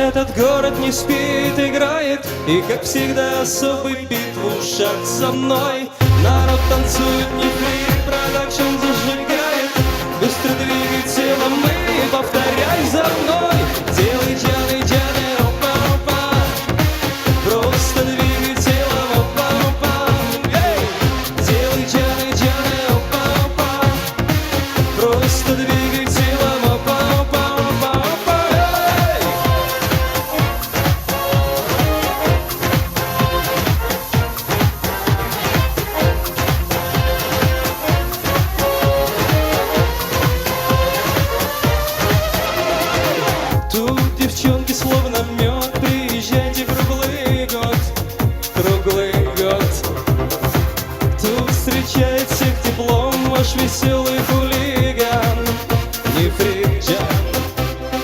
Этот город не спит, играет, и как всегда особый бит в ушах со мной. Народ танцует, не фри, продакшн зажигает. Быстро двигай телом и повторяй за мной. Делай джаны, джаны, опа-опа. Просто двигай телом, опа-опа. Делай джаны, джаны, опа-опа. Просто двигай телом, опа-опа. Тут девчонки словно мед, приезжайте круглый год, круглый год. Тут встречает всех теплом ваш веселый хулиган, не фриджан.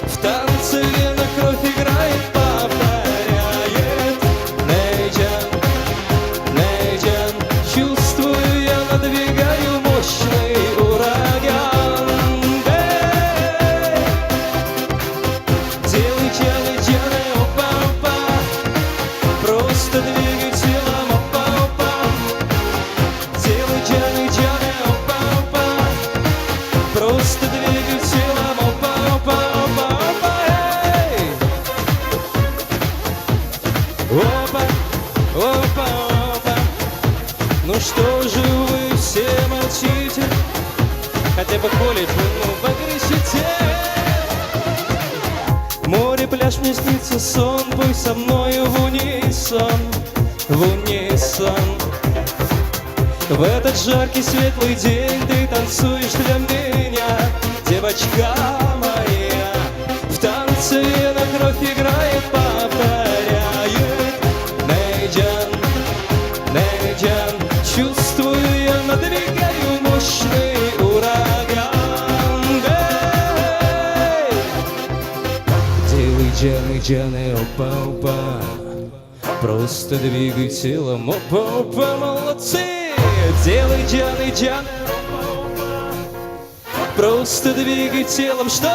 В танце вена кровь играет, повторяет. Нейджан, Нейджан, чувствую я, надвигаю мощный ураган. Делай джаны, джаны, опа-опа. Просто двигай телом, опа-опа. Делай джаны, джаны, опа-опа. Просто двигай телом, опа-опа, опа-опа. Опа, опа, опа. Ну что же вы все молчите? Хотя бы колледж, ну погрешите. Море, пляж, мне снится сон, пой со мною в унисон, в унисон. В этот жаркий светлый день ты танцуешь для меня, девочка моя. В танце вена кровь играет, повторяет. Нейджан, Нейджан, чувствую я, надвигаю мощный ураган. Делай джаны, джаны, опа-опа. Просто двигай телом, опа-опа, молодцы. Делай джаны, джаны, опа-опа. Просто двигай телом, что?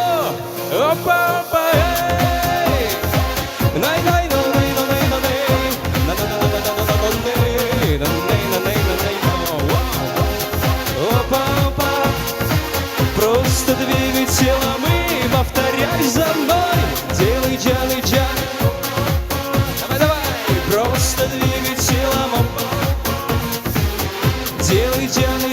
Опа-опа, эй! Най-най, най-най, най-най, най-най. На-на-на-на-на-на-на-на-най. На-най-най-най-най-най. Опа-опа. Просто двигай телом и повторяй за мной. Делай джаны, джаны. Давай, давай. Просто двигай телом. Делай джаны,